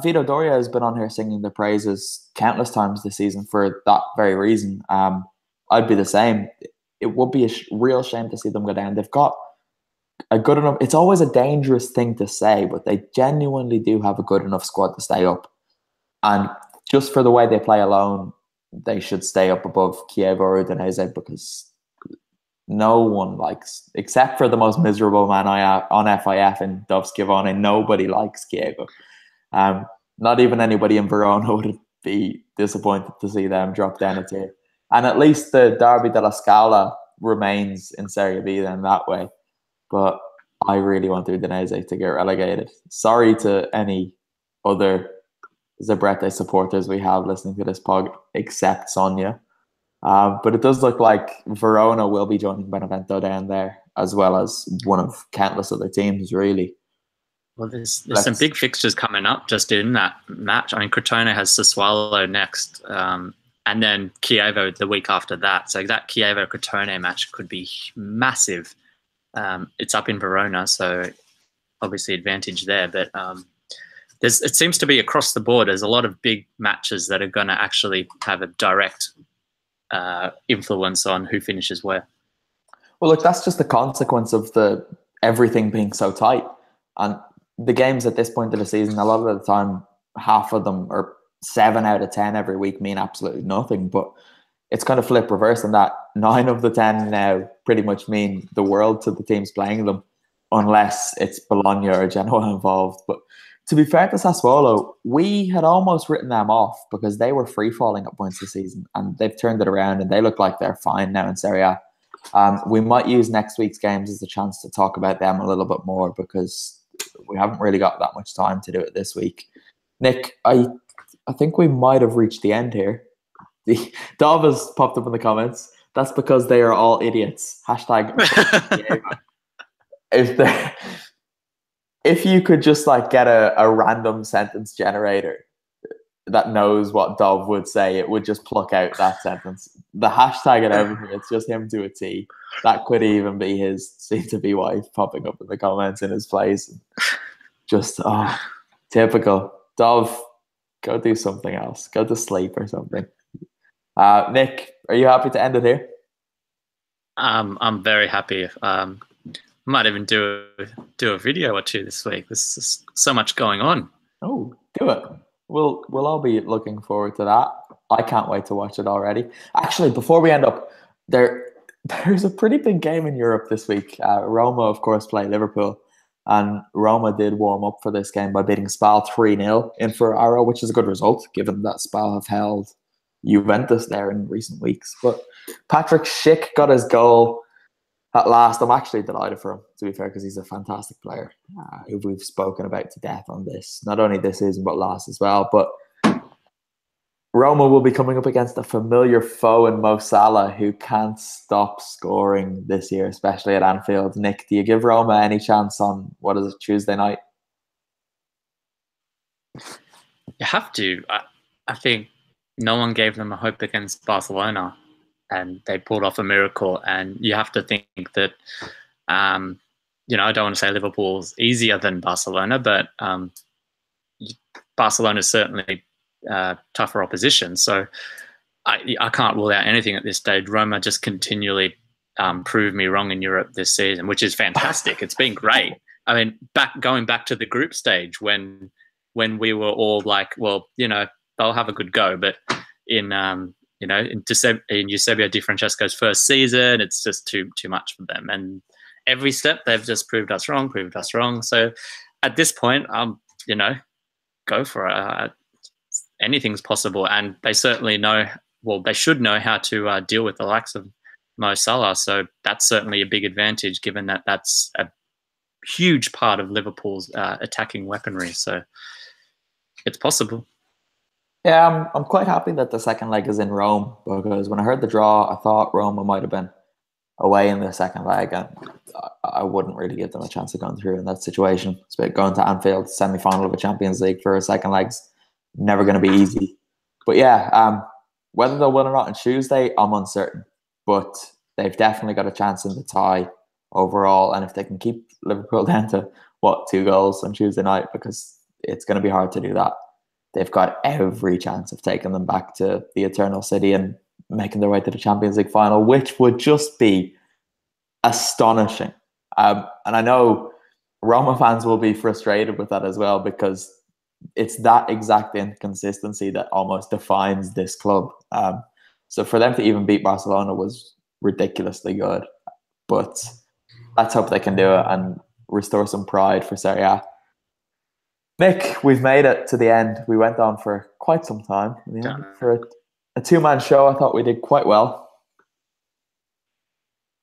Vito Doria has been on here singing their praises countless times this season for that very reason. I'd be the same. It would be a real shame to see them go down. They've got a good enough... It's always a dangerous thing to say, but they genuinely do have a good enough squad to stay up. And just for the way they play alone, they should stay up above Chievo or Udinese, because no one likes, except for the most miserable man on FIF and Dov Schiavone, nobody likes Chievo. Not even anybody in Verona would be disappointed to see them drop down a tier. And at least the Derby della Scala remains in Serie B then that way. But I really want Udinese to get relegated. Sorry to any other Zabrete supporters we have listening to this pod, except Sonia. But it does look like Verona will be joining Benevento down there, as well as one of countless other teams, really. Well, there's some big fixtures coming up just in that match. I mean, Crotone has Sassuolo next, and then Chievo the week after that. So that Chievo-Crotone match could be massive. It's up in Verona, so obviously advantage there. But it seems to be across the board. There's a lot of big matches that are going to actually have a direct influence on who finishes where. Well, look, that's just the consequence of everything being so tight. And the games at this point of the season, a lot of the time, half of them, or 7 out of 10 every week, mean absolutely nothing. But it's kind of flip reverse in that 9 of the 10 now pretty much mean the world to the teams playing them, unless it's Bologna or Genoa involved. But to be fair to Sassuolo, we had almost written them off because they were free-falling at points this season, and they've turned it around and they look like they're fine now in Serie A. We might use next week's games as a chance to talk about them a little bit more because we haven't really got that much time to do it this week. Nick, I think we might have reached the end here. The Dov has popped up in the comments. That's because they are all idiots. Hashtag. If you could just like get a random sentence generator that knows what Dov would say, it would just pluck out that sentence. The hashtag and everything, it's just him to a T. That could even be his soon-to-be wife popping up in the comments in his place. Just, typical. Dov, go do something else. Go to sleep or something. Nick, are you happy to end it here? I'm very happy. Might even do a video or two this week. There's just so much going on. Oh, do it. We'll all be looking forward to that. I can't wait to watch it already. Actually, before we end up, there's a pretty big game in Europe this week. Roma, of course, play Liverpool. And Roma did warm up for this game by beating Spal 3-0 in Ferraro, which is a good result, given that Spal have held Juventus there in recent weeks. But Patrick Schick got his goal at last. I'm actually delighted for him, to be fair, because he's a fantastic player who we've spoken about to death on this. Not only this season, but last as well. But Roma will be coming up against a familiar foe in Mo Salah, who can't stop scoring this year, especially at Anfield. Nick, do you give Roma any chance on, what is it, Tuesday night? You have to. I think no one gave them a hope against Barcelona, and they pulled off a miracle. And you have to think that, I don't want to say Liverpool's easier than Barcelona, but Barcelona is certainly tougher opposition. So I can't rule out anything at this stage. Roma just continually proved me wrong in Europe this season, which is fantastic. It's been great. I mean, going back to the group stage when we were all like, well, they'll have a good go, but in Eusebio Di Francesco's first season, it's just too much for them. And every step they've just proved us wrong. So at this point, go for it. Anything's possible, and they certainly know. Well, they should know how to deal with the likes of Mo Salah. So that's certainly a big advantage, given that that's a huge part of Liverpool's attacking weaponry. So it's possible. Yeah, I'm quite happy that the second leg is in Rome, because when I heard the draw, I thought Roma might have been away in the second leg, and I wouldn't really give them a chance of going through in that situation. It's about going to Anfield, semi-final of a Champions League for a second leg's never going to be easy. But yeah, whether they'll win or not on Tuesday, I'm uncertain. But they've definitely got a chance in the tie overall, and if they can keep Liverpool down to 2 goals on Tuesday night, because it's going to be hard to do that. They've got every chance of taking them back to the Eternal City and making their way to the Champions League final, which would just be astonishing. And I know Roma fans will be frustrated with that as well, because it's that exact inconsistency that almost defines this club. So for them to even beat Barcelona was ridiculously good. But let's hope they can do it and restore some pride for Serie A. Nick, we've made it to the end. We went on for quite some time. For a two-man show, I thought we did quite well.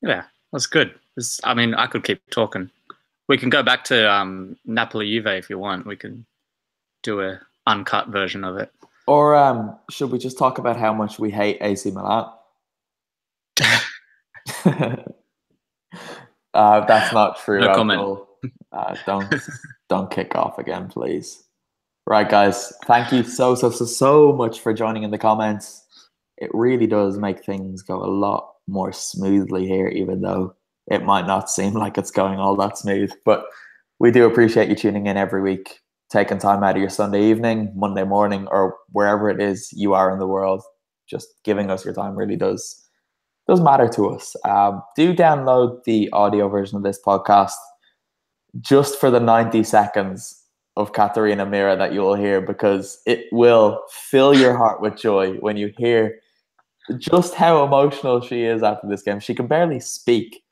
Yeah, that's good. I could keep talking. We can go back to Napoli-Juve if you want. We can do a uncut version of it. Or should we just talk about how much we hate AC Milan? That's not true. No comment. Don't kick off again, please. Right, guys. Thank you so much for joining in the comments. It really does make things go a lot more smoothly here, even though it might not seem like it's going all that smooth. But we do appreciate you tuning in every week, taking time out of your Sunday evening, Monday morning, or wherever it is you are in the world. Just giving us your time really does matter to us. Do download the audio version of this podcast just for the 90 seconds of Katerina Mira that you will hear, because it will fill your heart with joy when you hear just how emotional she is after this game. She can barely speak.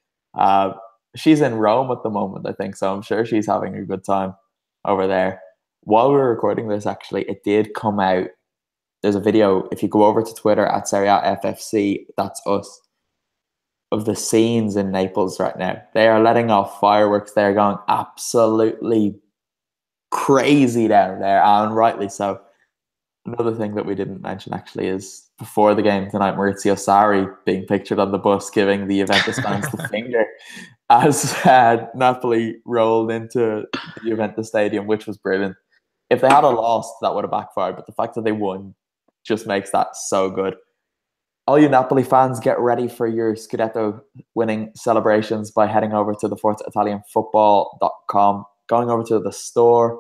She's in Rome at the moment, I think, so I'm sure she's having a good time over there. While we were recording this, actually, it did come out. There's a video. If you go over to Twitter at Serie A FFC, that's us. of the scenes in Naples right now. They are letting off fireworks. They're going absolutely crazy down there, and rightly so. Another thing that we didn't mention actually is before the game tonight, Maurizio Sarri being pictured on the bus giving the Juventus fans the finger as Napoli rolled into the Juventus stadium, which was brilliant. If they had a lost, that would have backfired, but the fact that they won just makes that so good. All you Napoli fans, get ready for your Scudetto winning celebrations by heading over to the ForzaItalianFootball.com, going over to the store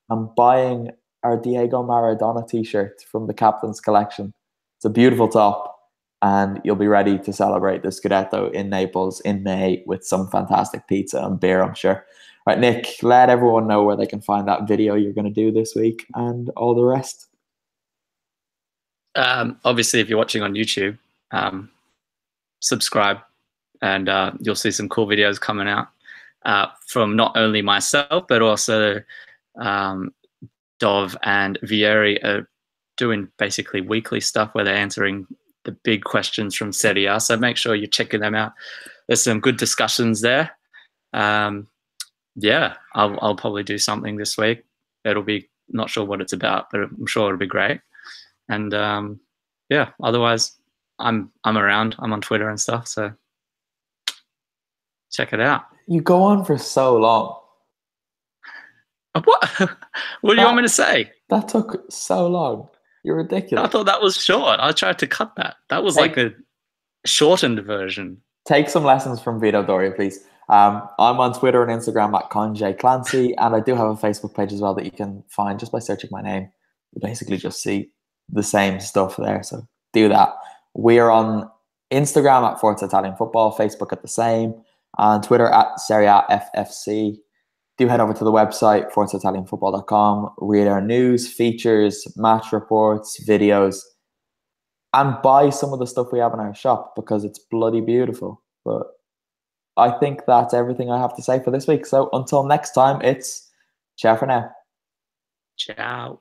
and buying our Diego Maradona t-shirt from the Captain's Collection. It's a beautiful top, and you'll be ready to celebrate the Scudetto in Naples in May with some fantastic pizza and beer, I'm sure. Right, Nick, let everyone know where they can find that video you're going to do this week and all the rest. Obviously, if you're watching on YouTube, subscribe, and you'll see some cool videos coming out from not only myself, but also Dov and Vieri are doing basically weekly stuff where they're answering the big questions from Serie. So make sure you're checking them out. There's some good discussions there. Yeah, I'll probably do something this week. It'll be, not sure what it's about, but I'm sure it'll be great. And yeah, otherwise I'm around. I'm on Twitter and stuff, so check it out. You go on for so long. What? What do you want me to say? That took so long. You're ridiculous. I thought that was short. I tried to cut that. That was like a shortened version. Take some lessons from Vito Doria, please. I'm on Twitter and Instagram at Clancy, and I do have a Facebook page as well that you can find just by searching my name. You basically just see the same stuff there, so do that. We're on Instagram at Forza Italian Football, Facebook at the same, and Twitter at Serie FFC. Do head over to the website, ForzaItalianFootball.com, read our news, features, match reports, videos, and buy some of the stuff we have in our shop because it's bloody beautiful. But I think that's everything I have to say for this week. So until next time, it's ciao for now. Ciao.